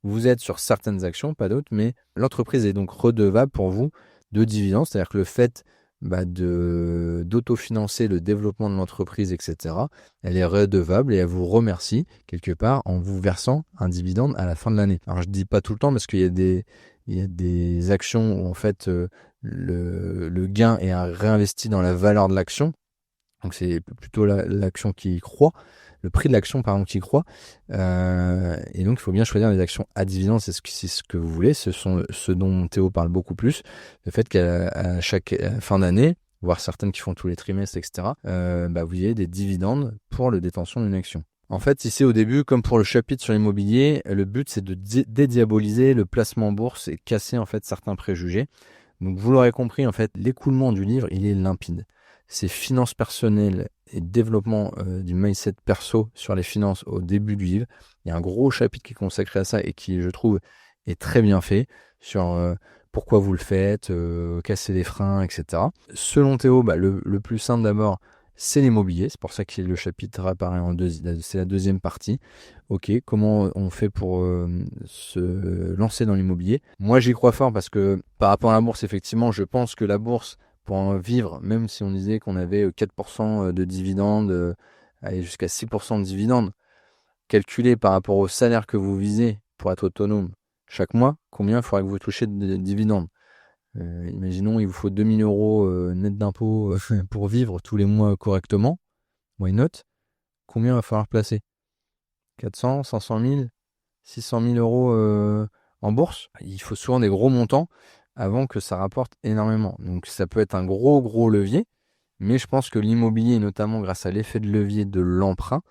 vous êtes sur certaines actions, pas d'autres, mais l'entreprise est donc redevable pour vous de dividendes. C'est-à-dire que le fait d'autofinancer le développement de l'entreprise, etc. Elle est redevable et elle vous remercie quelque part en vous versant un dividende à la fin de l'année. Alors je dis pas tout le temps parce qu'il y a des actions où en fait le gain est réinvesti dans la valeur de l'action. Donc c'est plutôt l'action qui croît, le prix de l'action pardon qui croît. Et donc il faut bien choisir les actions à dividendes, c'est ce que vous voulez. Ce sont ce dont Théo parle beaucoup plus. Le fait qu'à chaque fin d'année, voire certaines qui font tous les trimestres, etc., vous ayez des dividendes pour la détention d'une action. En fait, ici au début, comme pour le chapitre sur l'immobilier, le but c'est de dédiaboliser le placement en bourse et casser en fait certains préjugés. Donc vous l'aurez compris, en fait, l'écoulement du livre, il est limpide. C'est finances personnelles et développement du mindset perso sur les finances au début du livre. Il y a un gros chapitre qui est consacré à ça et qui, je trouve, est très bien fait sur pourquoi vous le faites, casser les freins, etc. Selon Théo, le plus simple d'abord, c'est l'immobilier. C'est pour ça que le chapitre apparaît c'est la deuxième partie. Ok, comment on fait pour se lancer dans l'immobilier? Moi, j'y crois fort parce que par rapport à la bourse, effectivement, je pense que la bourse, pour en vivre, même si on disait qu'on avait 4% de dividendes, jusqu'à 6% de dividendes, calculé par rapport au salaire que vous visez pour être autonome chaque mois, combien il faudrait que vous touchiez de dividendes? Imaginons, il vous faut 2 000 € net d'impôts pour vivre tous les mois correctement. Why not? Combien va falloir placer? 400, 500 000, 600 000 € en bourse? Il faut souvent des gros montants avant que ça rapporte énormément. Donc ça peut être un gros levier, mais je pense que l'immobilier, notamment grâce à l'effet de levier de l'emprunt,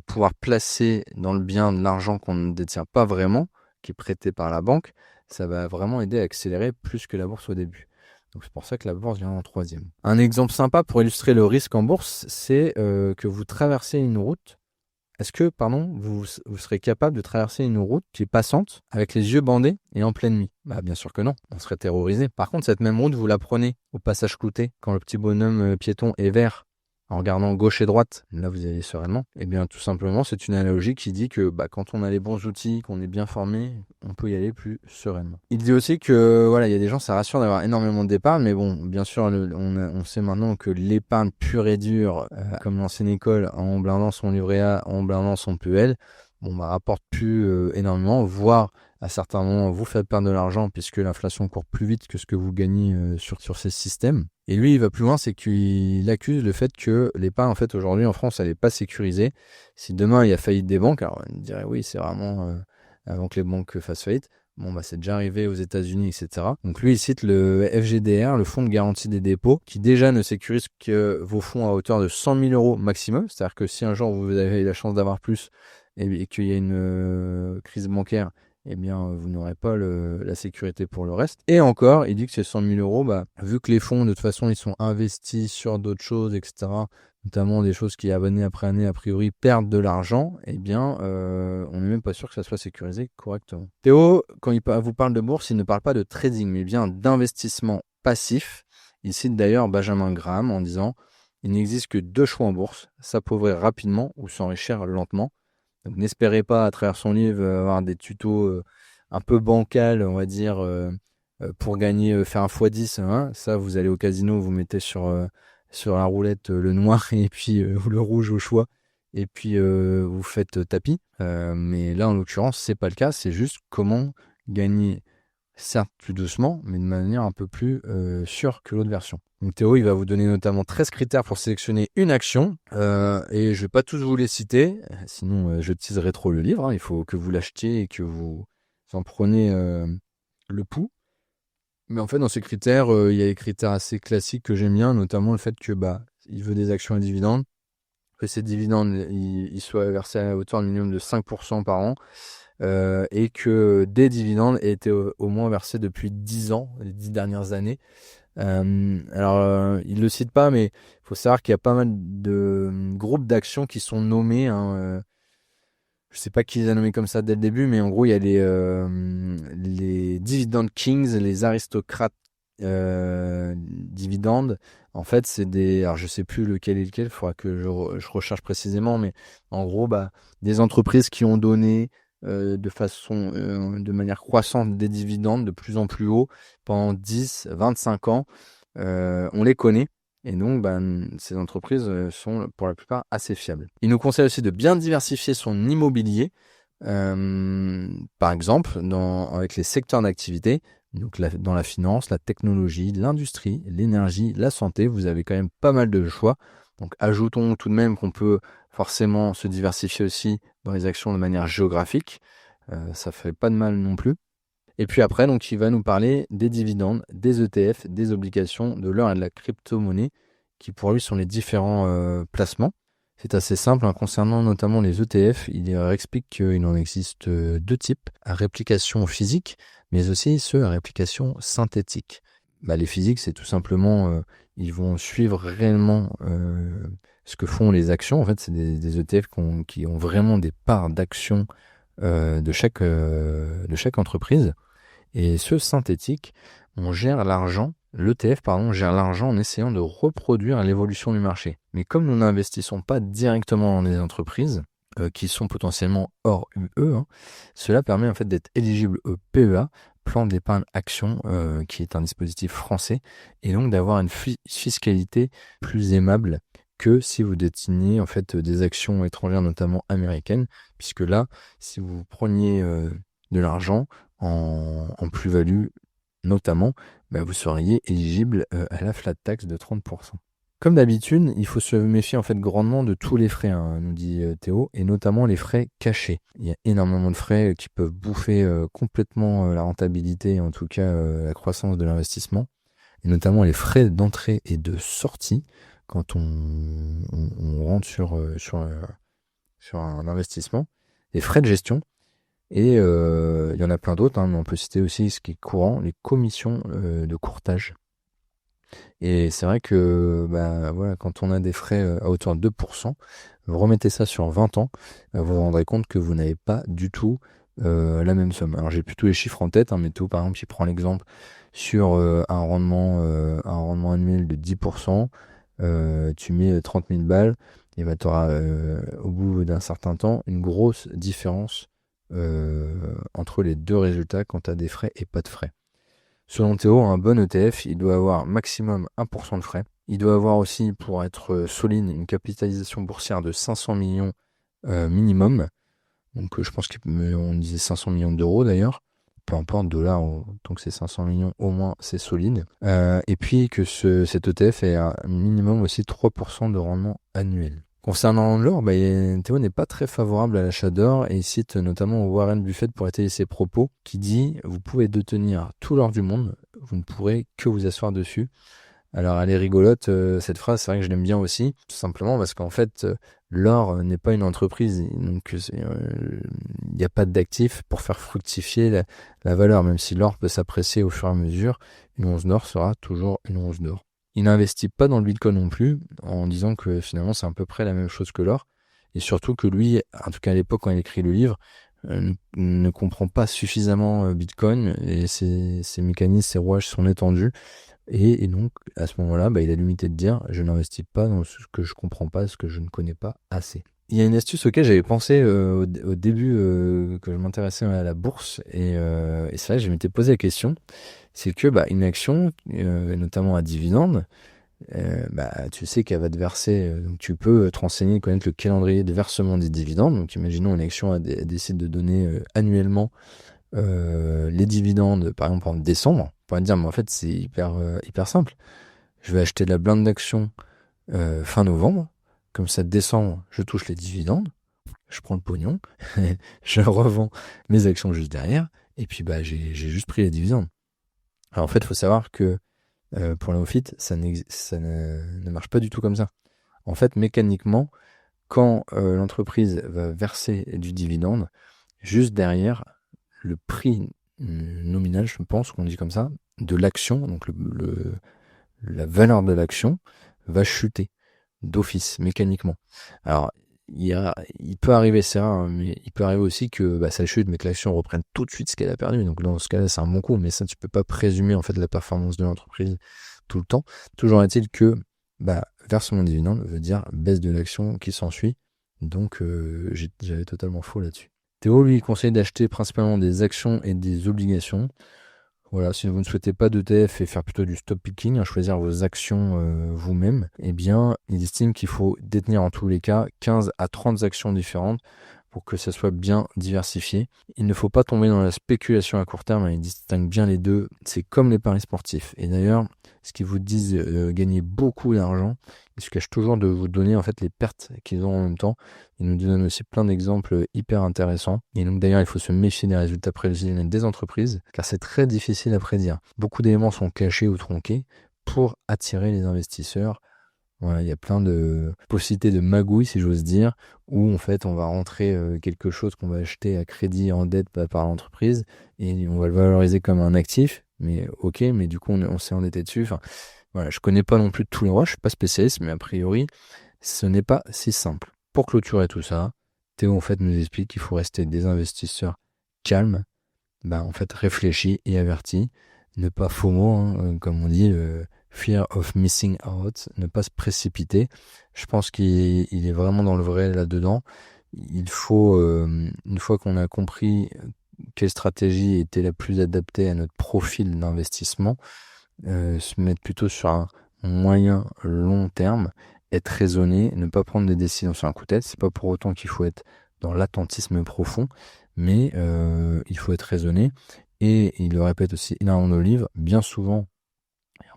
pouvoir placer dans le bien de l'argent qu'on ne détient pas vraiment, qui est prêté par la banque, ça va vraiment aider à accélérer plus que la bourse au début. Donc c'est pour ça que la bourse vient en troisième. Un exemple sympa pour illustrer le risque en bourse, c'est que vous traversez une route. Est-ce que, vous serez capable de traverser une route qui est passante avec les yeux bandés et en pleine nuit? Bah, bien sûr que non, on serait terrorisé. Par contre, cette même route, vous la prenez au passage clouté, quand le petit bonhomme piéton est vert, en regardant gauche et droite, là vous y allez sereinement. Eh bien, tout simplement, c'est une analogie qui dit que quand on a les bons outils, qu'on est bien formé, on peut y aller plus sereinement. Il dit aussi que il y a des gens, ça rassure d'avoir énormément d'épargne, mais bon, bien sûr, on sait maintenant que l'épargne pure et dure, comme l'ancienne école, en blindant son livret A, en blindant son PEL, rapporte plus énormément, voire à certains moments, vous faites perdre de l'argent puisque l'inflation court plus vite que ce que vous gagnez sur ces systèmes. Et lui, il va plus loin, c'est qu'il accuse le fait que l'épargne, en fait, aujourd'hui, en France, elle n'est pas sécurisée. Si demain, il y a faillite des banques, alors on dirait oui, c'est vraiment avant que les banques fassent faillite. C'est déjà arrivé aux États-Unis, etc. Donc lui, il cite le FGDR, le Fonds de garantie des dépôts, qui déjà ne sécurise que vos fonds à hauteur de 100 000 € maximum. C'est-à-dire que si un jour vous avez la chance d'avoir plus et qu'il y a une crise bancaire, eh bien, vous n'aurez pas la sécurité pour le reste. Et encore, il dit que ces 100 000 €, vu que les fonds, de toute façon, ils sont investis sur d'autres choses, etc., notamment des choses qui, année après année, a priori, perdent de l'argent, eh bien, on n'est même pas sûr que ça soit sécurisé correctement. Théo, quand il vous parle de bourse, il ne parle pas de trading, mais bien d'investissement passif. Il cite d'ailleurs Benjamin Graham en disant « Il n'existe que 2 choix en bourse, s'appauvrir rapidement ou s'enrichir lentement ». Donc n'espérez pas à travers son livre avoir des tutos un peu bancals, on va dire, pour gagner, faire un x10. Hein. Ça, vous allez au casino, vous mettez sur la roulette le noir et puis ou le rouge au choix, et puis vous faites tapis. Mais là, en l'occurrence, c'est pas le cas. C'est juste comment gagner, certes plus doucement, mais de manière un peu plus sûre que l'autre version. Donc Théo, il va vous donner notamment 13 critères pour sélectionner une action, et je vais pas tous vous les citer, sinon je teaserai trop le livre. Hein. Il faut que vous l'achetiez et que vous en preniez le pouls. Mais en fait, dans ces critères, il y a des critères assez classiques que j'aime bien, notamment le fait que il veut des actions à dividendes, que ces dividendes ils soient versés à hauteur de minimum de 5% par an, et que des dividendes aient été au moins versés depuis 10 ans, les 10 dernières années. Il ne le cite pas, mais il faut savoir qu'il y a pas mal de groupes d'actions qui sont nommés. Je ne sais pas qui les a nommés comme ça dès le début, mais en gros, il y a les Dividend Kings, les aristocrates dividendes. En fait, c'est des... Alors, je ne sais plus lequel est lequel, il faudra que je recherche précisément, mais en gros, des entreprises qui ont donné de manière croissante des dividendes de plus en plus haut pendant 10, 25 ans. On les connaît. Et donc, ces entreprises sont pour la plupart assez fiables. Il nous conseille aussi de bien diversifier son immobilier, par exemple avec les secteurs d'activité, donc dans la finance, la technologie, l'industrie, l'énergie, la santé. Vous avez quand même pas mal de choix. Donc, ajoutons tout de même qu'on peut forcément se diversifier aussi dans les actions de manière géographique. Ça fait pas de mal non plus. Et puis après, donc, il va nous parler des dividendes, des ETF, des obligations, de l'or et de la crypto-monnaie, qui pour lui sont les différents placements. C'est assez simple, concernant notamment les ETF, il explique qu'il en existe 2 types, à réplication physique, mais aussi ceux à réplication synthétique. Les physiques, c'est tout simplement, ils vont suivre réellement ce que font les actions. En fait, c'est des ETF qui ont vraiment des parts d'actions de chaque entreprise. Et ce synthétique, l'ETF gère l'argent en essayant de reproduire l'évolution du marché. Mais comme nous n'investissons pas directement dans les entreprises qui sont potentiellement hors UE, cela permet en fait d'être éligible au PEA, plan d'épargne action, qui est un dispositif français, et donc d'avoir une fiscalité plus aimable que si vous déteniez en fait des actions étrangères, notamment américaines, puisque là, si vous preniez de l'argent en plus-value, notamment, vous seriez éligible à la flat tax de 30%. Comme d'habitude, il faut se méfier en fait grandement de tous les frais, hein, nous dit Théo, et notamment les frais cachés. Il y a énormément de frais qui peuvent bouffer complètement la rentabilité, en tout cas la croissance de l'investissement, et notamment les frais d'entrée et de sortie quand on rentre sur un investissement, les frais de gestion, et il y en a plein d'autres, hein, mais on peut citer aussi ce qui est courant, les commissions de courtage. Et c'est vrai que voilà, quand on a des frais à hauteur de 2%, vous remettez ça sur 20 ans, vous vous rendrez compte que vous n'avez pas du tout la même somme. Alors j'ai plutôt les chiffres en tête, hein, mais Théo par exemple, il prend l'exemple sur un rendement annuel de 10%, tu mets 30 000 balles, et tu auras au bout d'un certain temps une grosse différence entre les deux résultats quand tu as des frais et pas de frais. Selon Théo, un bon ETF, il doit avoir maximum 1% de frais. Il doit avoir aussi, pour être solide, une capitalisation boursière de 500 millions minimum. Donc je pense qu'on disait 500 millions d'euros d'ailleurs. Peu importe, dollars, tant que c'est 500 millions, au moins c'est solide. Et puis que cet ETF ait un minimum aussi 3% de rendement annuel. Concernant l'or, Théo n'est pas très favorable à l'achat d'or et il cite notamment Warren Buffett pour étayer ses propos qui dit « Vous pouvez détenir tout l'or du monde, vous ne pourrez que vous asseoir dessus ». Alors elle est rigolote cette phrase, c'est vrai que je l'aime bien aussi, tout simplement parce qu'en fait l'or n'est pas une entreprise, donc il n'y a pas d'actifs pour faire fructifier la valeur, même si l'or peut s'apprécier au fur et à mesure, une once d'or sera toujours une once d'or. Il n'investit pas dans le Bitcoin non plus, en disant que finalement c'est à peu près la même chose que l'or, et surtout que lui, en tout cas à l'époque quand il écrit le livre, ne comprend pas suffisamment Bitcoin, et ses mécanismes, ses rouages sont étendus, et donc à ce moment-là, il a l'humilité de dire « je n'investis pas dans ce que je comprends pas, ce que je ne connais pas assez ». Il y a une astuce auquel j'avais pensé au début que je m'intéressais à la bourse, et c'est vrai que je m'étais posé la question, c'est que une action, notamment à dividende, tu sais qu'elle va te verser, donc tu peux te renseigner, connaître le calendrier de versement des dividendes. Donc imaginons une action décide de donner annuellement les dividendes, par exemple en décembre. On pourrait dire, mais en fait c'est hyper simple. Je vais acheter de la blinde d'actions fin novembre, comme ça décembre je touche les dividendes, je prends le pognon, je revends mes actions juste derrière, et puis j'ai juste pris les dividendes. Alors en fait, il faut savoir que pour la Neofit, ça ne marche pas du tout comme ça. En fait, mécaniquement, quand l'entreprise va verser du dividende, juste derrière, le prix nominal, je pense qu'on dit comme ça, de l'action, donc la valeur de l'action, va chuter d'office, mécaniquement. Alors, il peut arriver, c'est rare, hein, mais il peut arriver aussi que ça chute, mais que l'action reprenne tout de suite ce qu'elle a perdu. Donc dans ce cas-là, c'est un bon coup, mais ça, tu peux pas présumer en fait la performance de l'entreprise tout le temps. Toujours est-il que versement de dividende veut dire baisse de l'action qui s'ensuit. Donc j'avais totalement faux là-dessus. Théo, lui, conseille d'acheter principalement des actions et des obligations. Voilà, si vous ne souhaitez pas d'ETF et faire plutôt du stop picking, choisir vos actions vous-même, il estime qu'il faut détenir en tous les cas 15 à 30 actions différentes pour que ça soit bien diversifié. Il ne faut pas tomber dans la spéculation à court terme, il distingue bien les deux, c'est comme les paris sportifs. Et d'ailleurs, ce qu'ils vous disent gagner beaucoup d'argent, ils se cachent toujours de vous donner en fait les pertes qu'ils ont en même temps. Ils nous donnent aussi plein d'exemples hyper intéressants. Et donc d'ailleurs, il faut se méfier des résultats prévisionnels des entreprises, car c'est très difficile à prédire. Beaucoup d'éléments sont cachés ou tronqués pour attirer les investisseurs. Voilà, il y a plein de possibilités de magouilles, si j'ose dire, où en fait on va rentrer quelque chose qu'on va acheter à crédit en dette par l'entreprise et on va le valoriser comme un actif. Mais ok, mais du coup on s'est endetté dessus. Enfin, voilà, je connais pas non plus tous les rois, je suis pas spécialiste, mais a priori ce n'est pas si simple. Pour clôturer tout ça, Théo en fait nous explique qu'il faut rester des investisseurs calmes, en fait réfléchis et avertis, ne pas FOMO, comme on dit. Fear of missing out, ne pas se précipiter. Je pense qu'il est vraiment dans le vrai là-dedans. Il faut, une fois qu'on a compris quelle stratégie était la plus adaptée à notre profil d'investissement, se mettre plutôt sur un moyen long terme, être raisonné, ne pas prendre des décisions sur un coup de tête. C'est pas pour autant qu'il faut être dans l'attentisme profond, mais il faut être raisonné et il le répète aussi énormément dans le livre, bien souvent,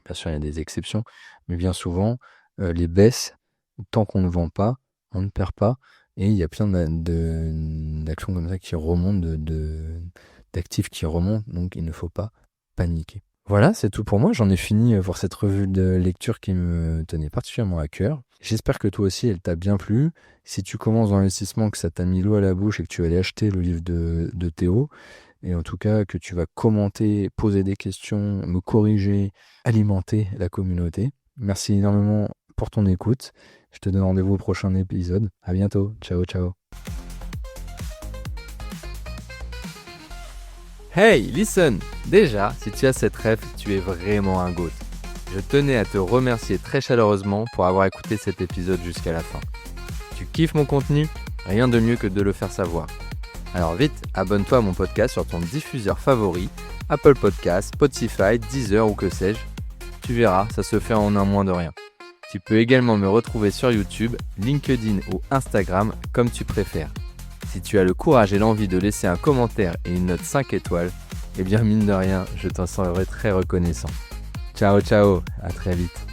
bien sûr il y a des exceptions, mais bien souvent, les baisses, tant qu'on ne vend pas, on ne perd pas, et il y a plein d'actions comme ça qui remontent, d'actifs qui remontent, donc il ne faut pas paniquer. Voilà, c'est tout pour moi. J'en ai fini pour cette revue de lecture qui me tenait particulièrement à cœur. J'espère que toi aussi, elle t'a bien plu. Si tu commences dans l'investissement, que ça t'a mis l'eau à la bouche et que tu vas aller acheter le livre de Théo, et en tout cas que tu vas commenter, poser des questions, me corriger, alimenter la communauté. Merci énormément pour ton écoute. Je te donne rendez-vous au prochain épisode. À bientôt. Ciao, ciao. Hey, listen! Déjà, si tu as cette rêve, tu es vraiment un GOAT. Je tenais à te remercier très chaleureusement pour avoir écouté cet épisode jusqu'à la fin. Tu kiffes mon contenu? Rien de mieux que de le faire savoir. Alors vite, abonne-toi à mon podcast sur ton diffuseur favori, Apple Podcasts, Spotify, Deezer ou que sais-je. Tu verras, ça se fait en un moins de rien. Tu peux également me retrouver sur YouTube, LinkedIn ou Instagram, comme tu préfères. Si tu as le courage et l'envie de laisser un commentaire et une note 5 étoiles, eh bien mine de rien, je t'en serai très reconnaissant. Ciao ciao, à très vite.